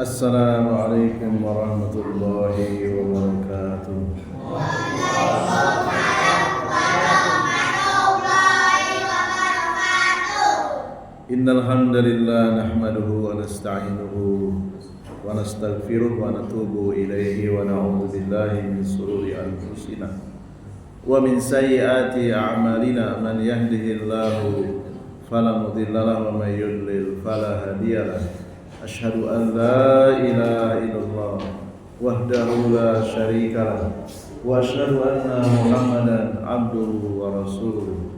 Assalamualaikum warahmatullahi wabarakatuh. Innal hamdalillah nahmaduhu wa nasta'inuhu wa nastaghfiruh wa natubu ilaihi wa na'udzu billahi min shururi anfusina wa min sayyiati a'malina. Man yahdihillahu fala mudilla lahu wa may yudlil fala hadiyalah. Asyhadu an la ilaha illallah wahdahu la syarika lah wa asyhadu anna Muhammadan abduhu wa rasuluh.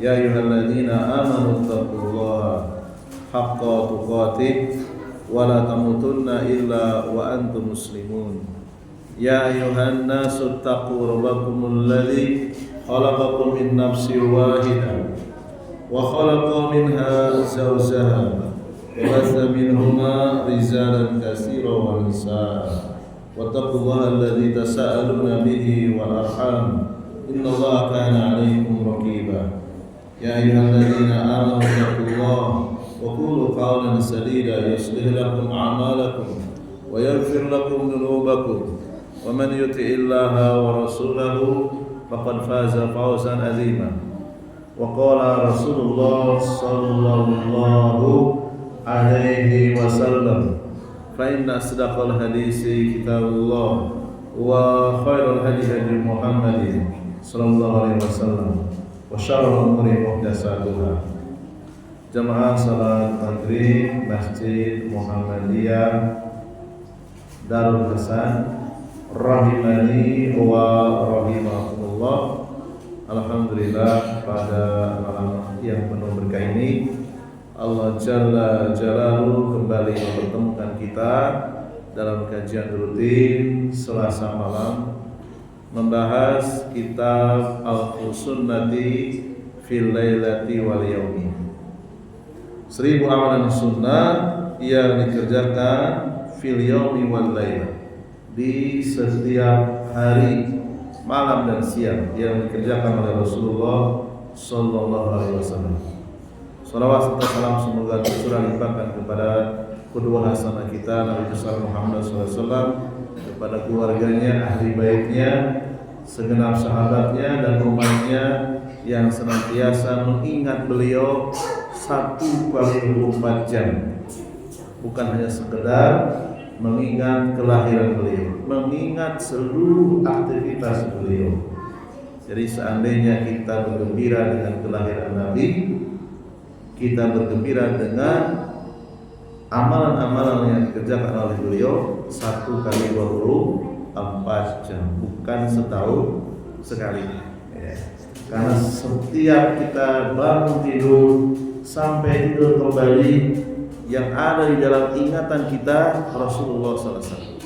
Ya ayyuhalladzina amanu taqullaha haqqa tuqatih wa la tamutunna illa wa antum muslimun. Ya ayyuhan nasu taqu rabbakumul ladzi khalaqakum min nafsin wahidah wa khalaqa minha zawjaha وبث منهما رجالا كثيرا ونساء واتقوا الله الذي تساءلون به والأرحام إن الله كان عليكم رقيبا. يا أيها الذين آمنوا اتقوا الله وقولوا قولا سديدا يصلح لكم أعمالكم ويغفر لكم ذنوبكم ومن يطع الله ورسوله فقد فاز فوزا عظيما. وقال رسول الله صلى الله alaihi wasallam, fa inna asdaqal hadisi kitabullah wa khairul hadi Muhammadin sallallahu alaihi wasallam wa syarrul umuri muhdatsatuha. Jamaah salat maghrib Masjid Muhammadiyah Darul Hasan rahimani wa rahimakumullah. Alhamdulillah, pada malam yang penuh berkah ini Allah Jalla Jalaluhu kembali mempertemukan kita dalam kajian rutin Selasa malam membahas kitab Al-Sunnati fil Lailati wal Yaumi. 1000 amalan sunnah yang dikerjakan fil yaumi wal laila, di setiap hari, malam dan siang, yang dikerjakan oleh Rasulullah sallallahu alaihi wasallam. Salawat serta salam semoga tercurah limpahkan kepada qudwah hasanah kita Nabi besar Muhammad SAW, kepada keluarganya, ahli baitnya, segenap sahabatnya dan umatnya yang senantiasa mengingat beliau 1/24 jam. Bukan hanya sekedar mengingat kelahiran beliau, mengingat seluruh aktivitas beliau. Jadi seandainya kita bergembira dengan kelahiran Nabi, kita bergembira dengan amalan-amalan yang dikerjakan oleh beliau 1/24 jam, bukan setahun sekali ya. Karena setiap kita bangun tidur sampai tidur kembali, yang ada di dalam ingatan kita Rasulullah SAW.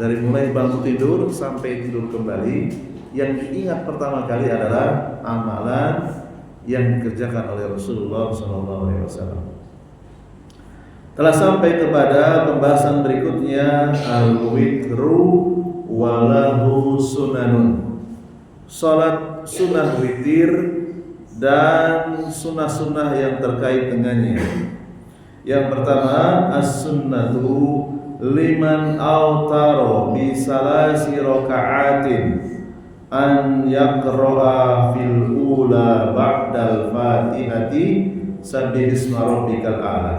Dari mulai bangun tidur sampai tidur kembali, yang diingat pertama kali adalah amalan yang dikerjakan oleh Rasulullah SAW. Telah sampai kepada pembahasan berikutnya, al-witru walahu sunanun. Salat sunnah witir dan sunnah-sunnah yang terkait dengannya. Yang pertama, as-sunnatu liman autaro bi salasi raka'atin an yaqra'a fil ula ba'dal fatihati sabbihisma rabbikal a'la.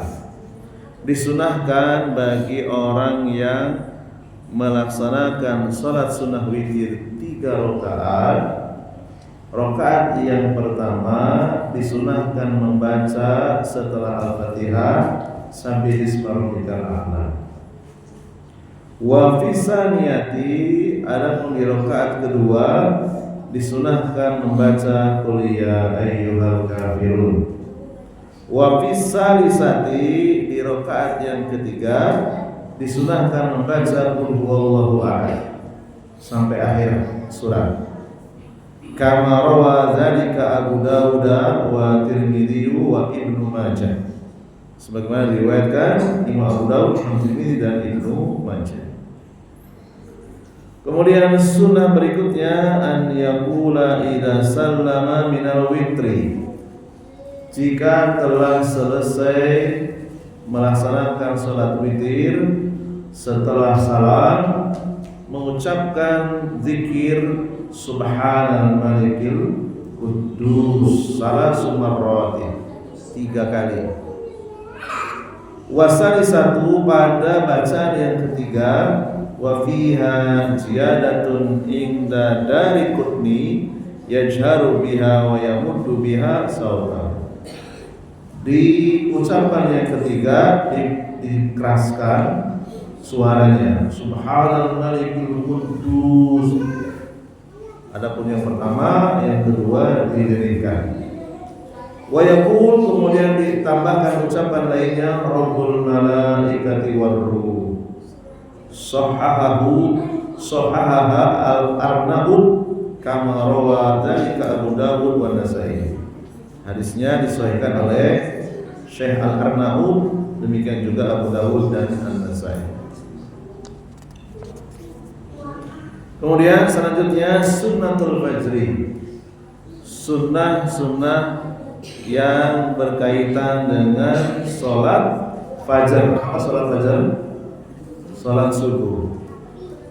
Disunahkan bagi orang yang melaksanakan salat sunnah witir 3 rakaat. Rakaat yang pertama disunahkan membaca setelah Al-Fatihah sabbihisma rabbikal a'la. Wa fi saniyati, adapun di rakaat kedua disunahkan membaca qul ya ayyuhal kafirun. Wa fi salisati, di rakaat yang ketiga disunahkan membaca qul huwallahu ahad sampai akhir surat. Kama rawa dzalika Abu Dawud wa Tirmidzi wa Ibnu Majah, sebagaimana diriwayatkan Imam Abu Dawud, Imam Tirmidzi dan Ibnu Majah. Kemudian sunnah berikutnya, an yaqula idza sallama minal witri, jika telah selesai melaksanakan sholat witir setelah salam mengucapkan zikir subhanal malikil kudus salasu marratin 3 kali. Wasali satu pada bacaan yang ketiga wa fiha ziyadatun inda dari kutni yajharu biha wa yamuddu biha sawta. Di ucapan yang ketiga dikeraskan suaranya subhanal malikul kudus. Adapun yang pertama, yang kedua didirikan. Wa yaqul, kemudian ditambahkan ucapan lainnya rabbul malaikati warruh. Sahahaha al-Arnaud kama rawa dzalika Abu Dawud wa Nasa'i. Hadisnya disahihkan oleh Syekh Al-Arnaud, demikian juga Abu Dawud dan An-Nasa'i. Kemudian selanjutnya sunnatul fajri. Sunnah yang berkaitan dengan sholat fajar. Apa sholat fajar? Sholat subuh.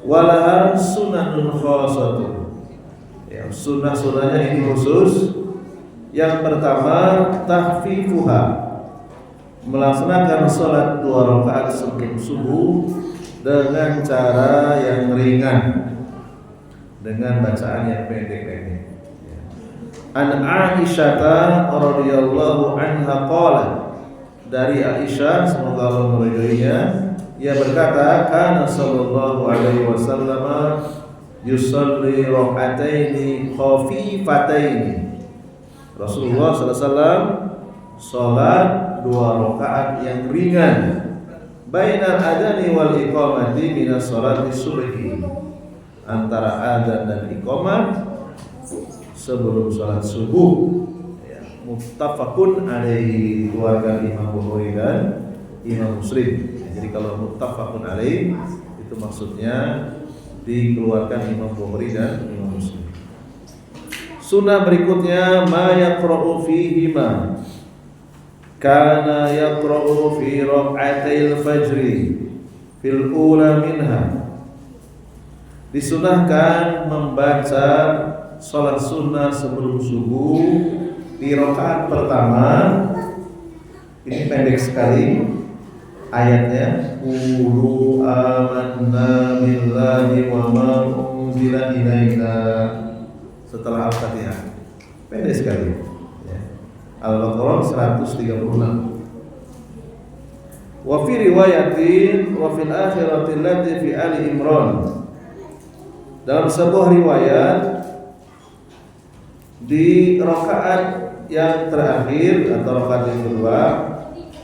Walaha sunnatun khasatun. Ya, sunnahnya ini khusus. Yang pertama tahfifuha, melaksanakan sholat 2 rakaat sebelum subuh dengan cara yang ringan, dengan bacaan yang pendek-pendek. An Aisyah radhiyallahu anha qalat, dari Aisyah semoga Allah meridhoinya, ia berkata kana sallallahu alaihi wasallam yusalli rak'ataini khafifataini. Rasulullah sallallahu alaihi wasallam salat 2 rakaat yang ringan bainal adani wal iqamati minas salati subhi, antara adzan dan iqamah sebelum salat subuh. Ya, muttafaqun alaihi, keluarga Imam Bukhari dan Imam Muslim. Ya, jadi kalau muttafaqun alaihi itu maksudnya dikeluarkan Imam Bukhari dan Imam Muslim. Sunnah berikutnya ma yaqra'u fihi ma kana yaqra'u fi rak'atil fajri fil ula minha. Disunahkan membaca sholat sunnah sebelum subuh di rakaat pertama. Ini pendek sekali ayatnya. Qulu amanna billahi wa ma unzila ilaina, setelah Al-Fatihah. Pendek sekali ya. Al-Baqarah 136. Wa fi riwayatin wa fil akhirati allati fi Ali Imran. Dalam sebuah riwayat di rakaat yang terakhir atau rakaat yang kedua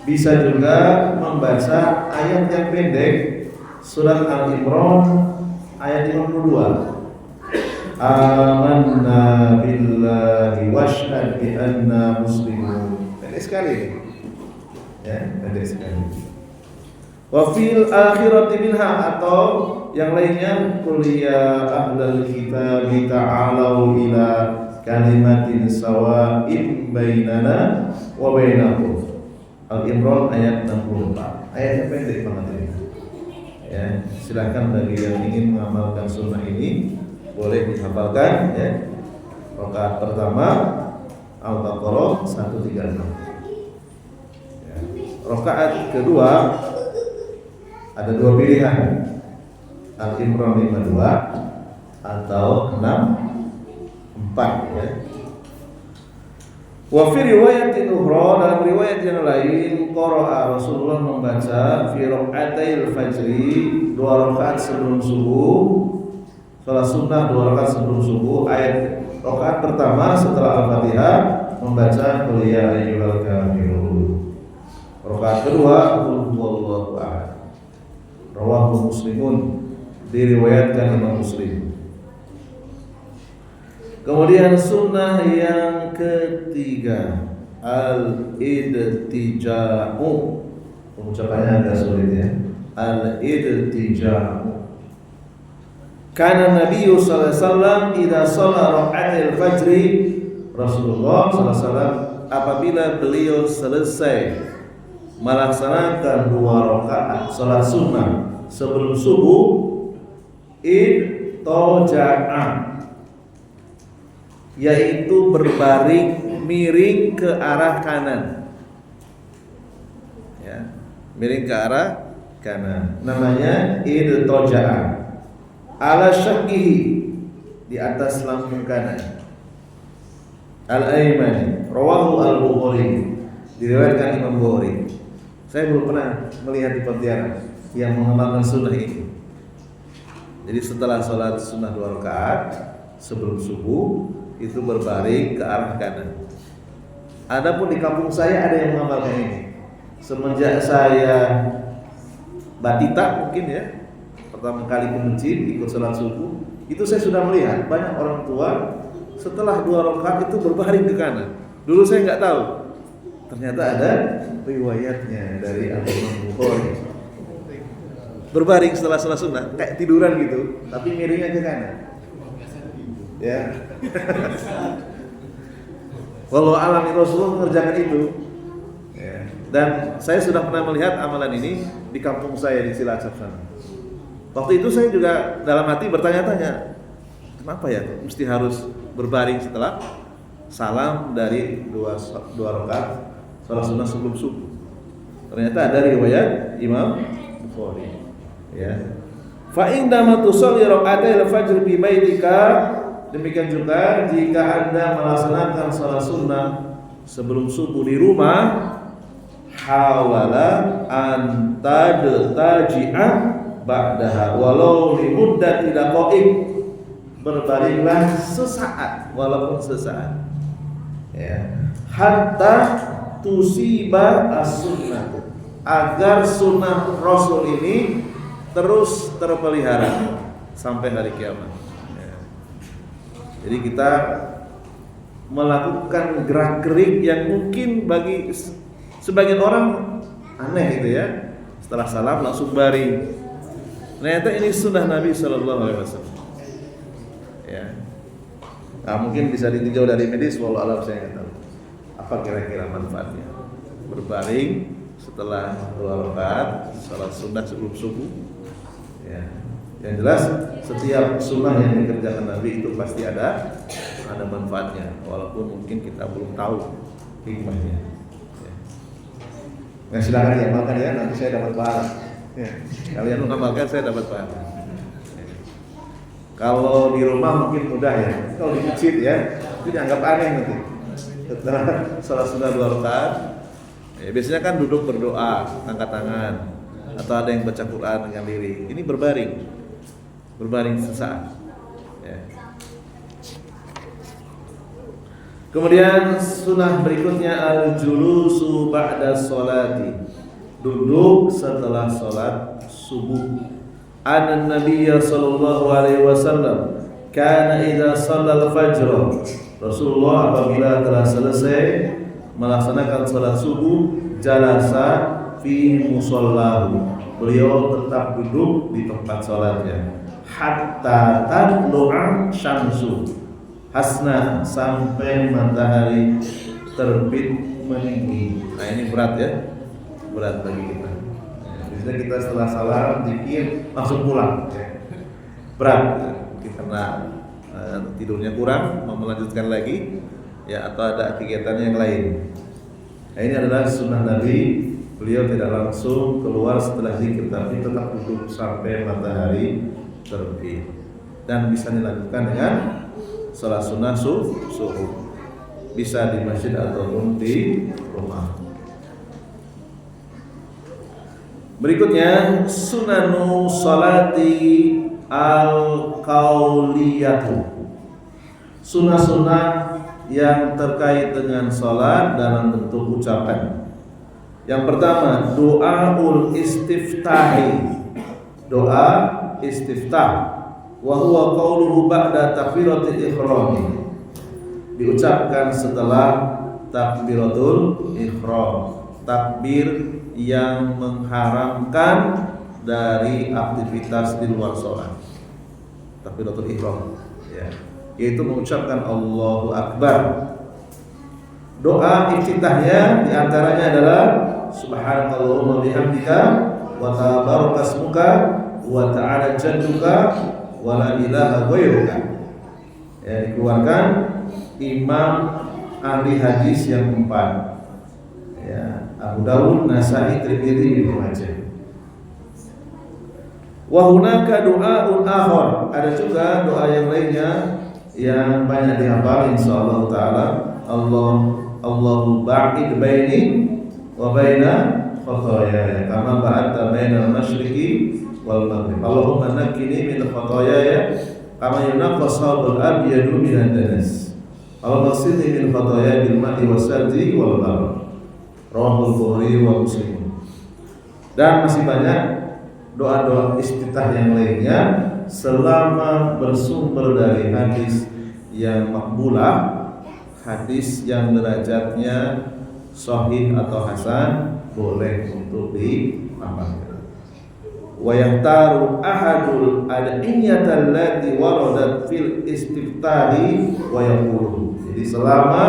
bisa juga membaca ayat yang pendek, surat Al-Imran ayat 52. Amanna billahi washhad bi anna muslimun. Pendek sekali. Ya, pendek sekali. Wa fil akhirati minha, atau yang lainnya qul ya ahlal kitab ta'alu ila kalimatin sawa'in bainana wa bainakum. Al-Imran ayat 64. Ayatnya pendek banget ini. Ya, silakan bagi yang ingin mengamalkan sunnah ini boleh dihafalkan ya. Rakaat pertama Al-Baqarah 136. Ya. Rakaat kedua ada 2 pilihan. Al-Imran 52 atau 64 ya. Wa fi riwayatin ukhra, dalam riwayat yang lain, qara'a Rasulullah membaca fi rak'atail fajri, 2 rakaat sebelum subuh, salat sunnah 2 rakaat sebelum subuh. Ayat rakaat pertama setelah Al-Fatihah membaca qul ya ayyuhal kafirun. Rakaat kedua qul huwallahu ahad. Rawahu Muslimun, diriwayatkan Imam Muslim. Kemudian sunnah yang ketiga al-idtija'u. Pengucapannya agak sulit ya. Al-idtija'u. Kana Nabi sallallahu alaihi wasallam idza shalla rak'atil fajri, Rasulullah sallallahu alaihi wasallam apabila beliau selesai melaksanakan 2 rakaat salat sunnah sebelum subuh, idtoja'a, yaitu berbaring miring ke arah kanan, ya, miring ke arah kanan, namanya idtoja'a, ala syaqqihi, di atas lambung kanan, al-aimani, rawahu al-Bukhari, diriwayatkan Imam Bukhari. Saya belum pernah melihat di Pontianak yang mengamalkan sunnah ini. Jadi setelah sholat sunnah 2 rakaat sebelum subuh itu berbaring ke arah kanan. Adapun di kampung saya ada yang mengamalkan ini. Semenjak saya batita mungkin ya, pertama kali ke masjid ikut sholat subuh, itu saya sudah melihat banyak orang tua setelah 2 rakaat itu berbaring ke kanan. Dulu saya nggak tahu. Ternyata ada riwayatnya dari Imam Bukhari. Berbaring setelah sholat sunnah, kayak tiduran gitu, tapi miringnya ke kanan. Ya. Walau alam Rasulullah mengerjakan itu. Ya. Dan saya sudah pernah melihat amalan ini di kampung saya di Cilacap sana. Waktu itu saya juga dalam hati bertanya-tanya, kenapa ya mesti harus berbaring setelah salam dari 2 rakaat salat sunnah sebelum subuh? Ternyata ada riwayat Imam Bukhari. Ya. Fa indama tusalli raka'atai al-fajr bi baitika, demikian juga jika Anda melaksanakan salat sunnah sebelum subuh di rumah, hawala an tadtaji'a ba'daha walau li muddati daqaiq, berbaringlah sesaat walaupun sesaat. Ya. Hatta tusiba as-sunnah, agar sunnah Rasul ini terus terpelihara sampai hari kiamat. Ya. Jadi kita melakukan gerak-gerik yang mungkin bagi sebagian orang aneh gitu ya. Setelah salam langsung baring. Ternyata ini sunnah Nabi Sallallahu Alaihi Wasallam. Ya. Nah, mungkin bisa ditinjau dari medis, walau alam saya nggak tahu. Apa kira-kira manfaatnya berbaring setelah 2 rakaat salat sunnah sebelum subuh? Ya. Yang jelas setiap sunnah yang dikerjakan Nabi itu pasti ada manfaatnya, walaupun mungkin kita belum tahu hikmahnya. Ya. Nah, silakan diamalkan ya, nanti saya dapat pahala. Ya. Kalian mengamalkan, saya dapat pahala. Ya. Kalau di rumah mungkin mudah ya, kalau di masjid ya itu dianggap aneh nanti. Setelah sholat sunnah 2 rakaat, ya, biasanya kan duduk berdoa, angkat tangan, atau ada yang baca Quran dengan diri. Ini berbaring sesaat. Ya. Kemudian sunnah berikutnya al-julusu ba'da sholati, duduk setelah sholat subuh. An Nabiy sallallahu alaihi wasallam kana idza shallal fajr, Rasulullah apabila telah selesai melaksanakan salat subuh, jalasa fi musallahu, beliau tetap duduk di tempat salatnya, hatta tadlu'a syamsu, hasna, sampai matahari terbit meninggi. Nah, ini berat ya, berat bagi kita. Biasanya kita setelah salam zikir langsung pulang, berat karena tidurnya kurang, mau melanjutkan lagi ya, atau ada kegiatan yang lain. Nah, ini adalah sunnah Nabi, beliau tidak langsung keluar setelah zikir, tapi tetap duduk sampai matahari terbit, dan bisa dilanjutkan dengan salat sunnah subuh, bisa di masjid ataupun di rumah. Berikutnya sunanu salati al-qauliyatu, sunnah-sunnah yang terkait dengan salat dalam bentuk ucapan. Yang pertama, doaul istiftahi, doa istiftah, wa huwa qauluhu ba'da takbiratul ihram, diucapkan setelah takbiratul ihram, takbir yang mengharamkan dari aktivitas di luar sholat, takbiratul ihram, ya, yaitu mengucapkan Allahu Akbar. Doa iftitahnya diantaranya adalah subhanakallahumma bihamdika wa tabarakasmuka wa ta'ala jadduka wa la ilaha ghairuka. Ya, dikeluarkan imam ahli hadis yang keempat. Ya, Abu Dawud, Nasai, Tirmidzi, Ibnu Majah. Wa hunaka du'aun akhar, ada juga doa yang lainnya yang banyak dihafal insyaallah taala. Allahu ba'id baini wa baina khataaya kama ba'adta baina al-masyriqi wal maghrib. Allahumma naqqini min khataaya kama yunqqa thawbul abyadu minan danas. Allahumma ighsilni min khataaya bil ma'i was-salji wal barr. Rawahul Bukhari wa Muslim. Dan masih banyak doa-doa iftitah yang lainnya selama bersumber dari hadis yang makbulah, hadis yang derajatnya sahih atau hasan, boleh untuk diamalkan. Wa yahtaru ahadul ad'iyata allati waradat fil istiftahi wa yaqulu. Jadi selama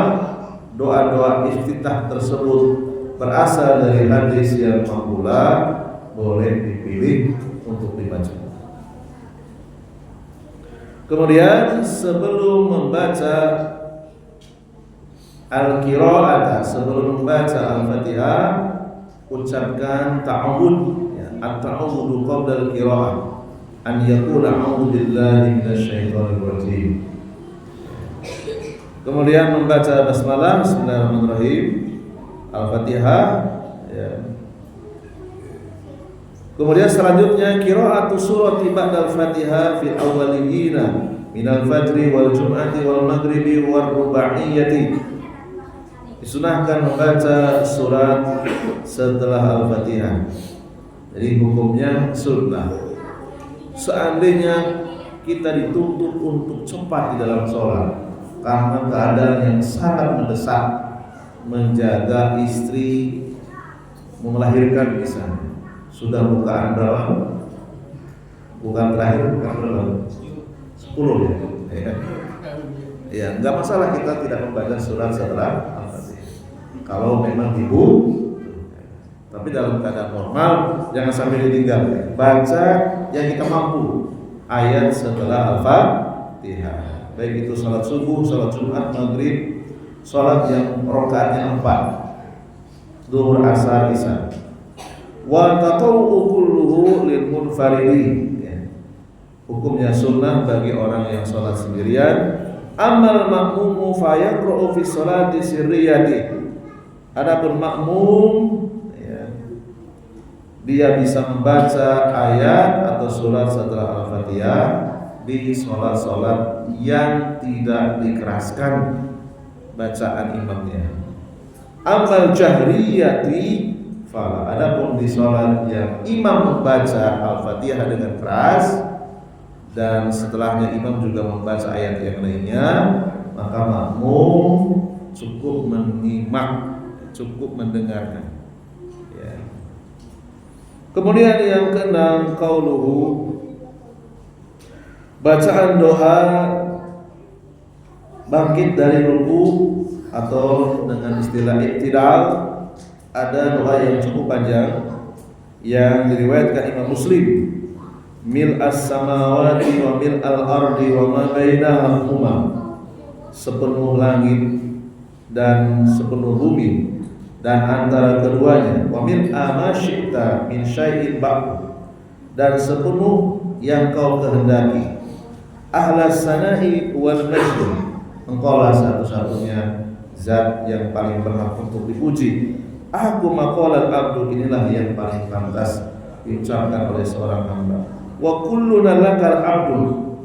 doa-doa iftitah tersebut berasal dari hadis yang makbulah, boleh dipilih untuk dibaca. Kemudian sebelum membaca al-qira'ah, sebelum membaca al-Fatihah, ucapkan ta'awud. At-ta'awudu qabla al-qira'ah, an yaqula a'udzu billahi minasyaitonir rajim. Kemudian membaca basmalah, bismillahirrahmanirrahim, al-Fatihah, ya. Kemudian selanjutnya qira'atu surati ba'da al-Fatihah fil awwalina minal fajri wal jum'ati wal maghribi war rubaiyati. Disunahkan membaca surat setelah al-Fatihah. Jadi hukumnya sunnah. Seandainya kita dituntut untuk cepat di dalam sholat karena keadaan yang sangat mendesak, menjaga istri melahirkan misalnya, sudah bukaan berapa? Bukan terakhir, bukan berapa? 10 ya. Ya, enggak masalah kita tidak membaca surat setelah Al-Fatihah. Kalau memang ibu, tapi dalam keadaan normal jangan sampai ditinggal. Baca yang kita mampu ayat setelah Al-Fatihah. Baik itu salat subuh, salat Jumat, maghrib, salat yang rakaatnya 4, zuhur, asar, isya. Wa tatawwu kulluhu lil munfaridin. Hukumnya sunnah bagi orang yang salat sendirian. Amal makmumu fa yaqra'u fi sholati sirriyati. Adapun makmum, dia bisa membaca ayat atau surat setelah Al-Fatihah di sholat-sholat yang tidak dikeraskan bacaan imamnya. Amal jahriyati fala. Adapun di sholat yang imam membaca Al-Fatihah dengan keras dan setelahnya imam juga membaca ayat yang lainnya, maka makmum cukup menyimak, cukup mendengarkan. Kemudian yang keenam, qauluhu, bacaan doa bangkit dari ruku atau dengan istilah i'tidal. Ada doa yang cukup panjang yang diriwayatkan Imam Muslim, mil as-samawati wa mil al-ardi wa ma bainahuma, sepenuh langit dan sepenuh bumi dan antara keduanya, wa min amasyita min syai'in ba'd, dan sepenuh yang kau kehendaki, ahlas sana'i wal majd, engkaulah satu-satunya zat yang paling berhak untuk dipuji. Aku maqalat abdu, inilah yang paling pantas diucapkan oleh seorang hamba. Wa kulluna lakal abdu,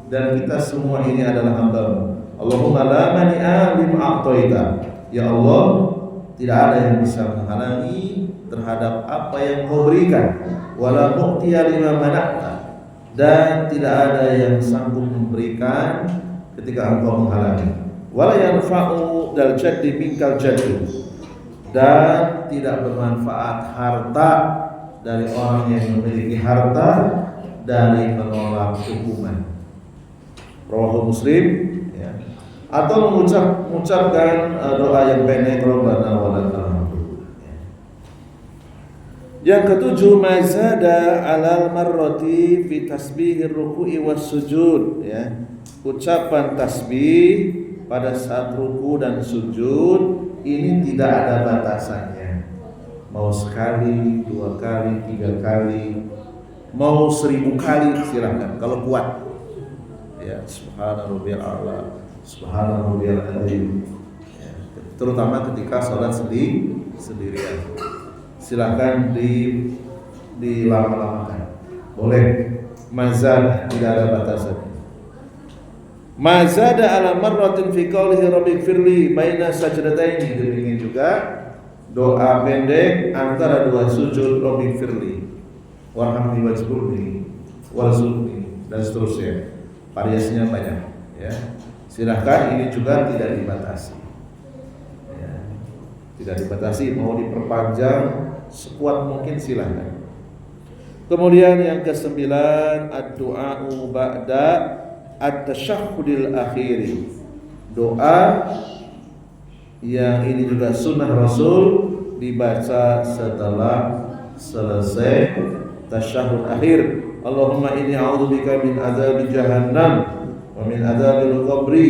dan kita semua ini adalah hamba-Mu. Allahumma la mani'a lima a'taita, ya Allah, tidak ada yang bisa menghalangi terhadap apa yang Kau berikan. Wala mu'tiya lima mana'ta, dan tidak ada yang sanggup memberikan ketika Engkau menghalangi. Wala yanfa'u dal jaddi minkal jaddi, dan tidak bermanfaat harta dari orang yang memiliki harta dari menolak hukuman. Rawahu Muslim, ya. Atau mengucapkan doa yang pendek, Rabbana wa lakal hamdu. Yang ketujuh, mazada alal marrati fi tasbihir ruku'i was sujud, ya. Ucapan tasbih pada saat ruku dan sujud ini tidak ada batasannya. Mau sekali, 2 kali, 3 kali, mau 1000 kali silakan kalau kuat. Ya, subhanarabbiyal a'la, subhanarabbiyal azim. Ya, terutama ketika salat sendirian. Silakan dilama-lamakan. Boleh. Mazada, tidak ada batasan. Mazada ala marratin fi qaulihi rabbighfirli baina sajdataini. Demikian juga doa pendek antara 2 sujud, rabbighfirli warhamni wajburni warzuqni, dan seterusnya. Variasinya banyak, ya. Silahkan, ini juga tidak dibatasi. Ya. Tidak dibatasi, mau diperpanjang sekuat mungkin silahkan. Kemudian yang ke-9, ad-du'a'u ba'da at-tasyahhudil akhiri. Doa yang ini juga sunnah Rasul dibaca setelah selesai tasyahhud akhir. Allahumma inni a'udzubika min adzabi jahannam wa min adzabil qabri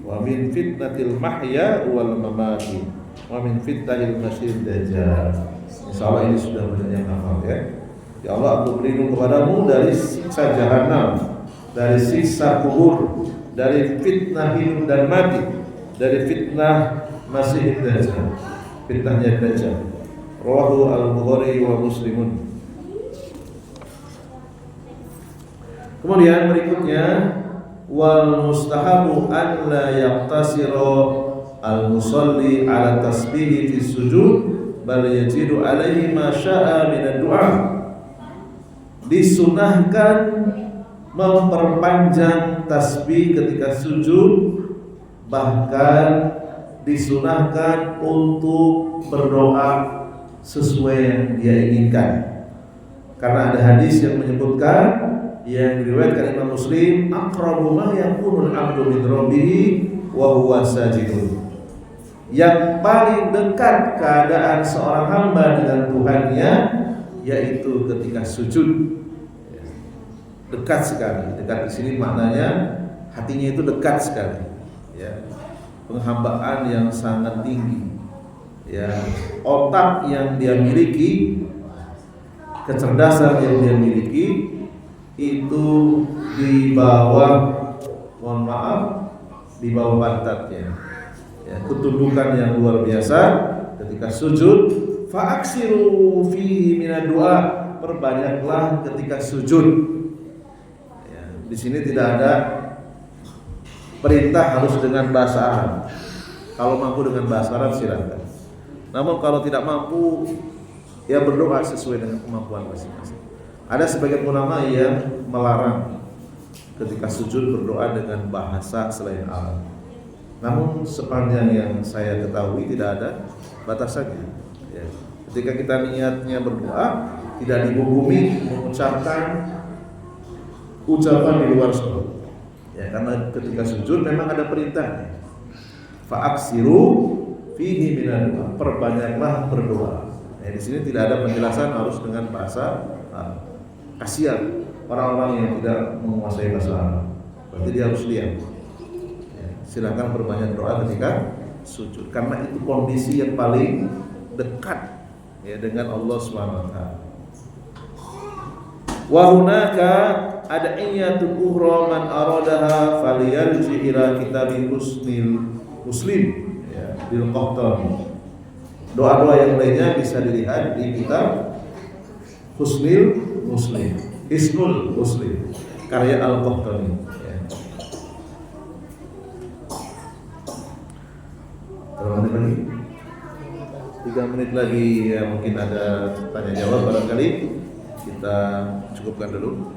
wa min fitnatil mahya wal mamati wa min fitnatil masyid dajjal. Insyaallah ini sudah banyak yang hafal, ya. Ya Allah, aku berlindung kepadamu dari siksa jahanam, dari siksa kubur, dari fitnah hidup dan mati, dari fitnah Masih Dajjal, fitnahnya Dajjal. Rawahu al-Bukhari wa Muslimun. Kemudian berikutnya, wal mustahabu an la yaqtasiru al-musalli ala tasbihi fi sujud bal yajidu alaihi ma syaa min ad-du'a. Disunahkan memperpanjang tasbih ketika sujud, bahkan disunahkan untuk berdoa sesuai yang dia inginkan. Karena ada hadis yang menyebutkan, yang diriwayatkan Imam Muslim, aqrabu ma yakunul 'abdu min rabbih wa huwa sajidun. Yang paling dekat keadaan seorang hamba dengan Tuhannya yaitu ketika sujud. Dekat sekali. Dekat di sini maknanya hatinya itu dekat sekali. Ya. Penghambaan yang sangat tinggi. Ya, otak yang dia miliki, kecerdasan yang dia miliki itu di bawah, mohon maaf, di bawah pantatnya. Ya, ketundukan yang luar biasa ketika sujud. Fa'aksiru fihi minad du'a, perbanyaklah ketika sujud. Ya, di sini tidak ada perintah harus dengan bahasa Arab. Kalau mampu dengan bahasa Arab silakan. Namun kalau tidak mampu, ya berdoa sesuai dengan kemampuan masing-masing. Ada sebagian ulama yang melarang ketika sujud berdoa dengan bahasa selain Arab. Namun sepanjang yang saya ketahui tidak ada batasannya. Ya. Ketika kita niatnya berdoa, tidak dihukumi mengucapkan ucapan di luar sholat. Ya, karena ketika sujud memang ada perintahnya. Fa'aksiru fihi minan doa, perbanyaklah berdoa. Nah, di sini tidak ada penjelasan harus dengan bahasa Arab. Kasihan orang-orang yang tidak menguasai bahasa Arab. Berarti dia harus diam. Ya, silakan perbanyak doa ketika sujud, karena itu kondisi yang paling dekat ya dengan Allah SWT. Wa hunaka ad'iyatun ukhra man aradaha falyarji ila kitabi husnil muslim ya, bil Qahtani. Doa-doa yang lainnya bisa dilihat di kitab Husnul Muslim, Hisnul Muslim, karya Al-Qahtani ya. Berapa menit lagi? 3 menit lagi ya, mungkin ada tanya jawab barangkali. Kita cukupkan dulu.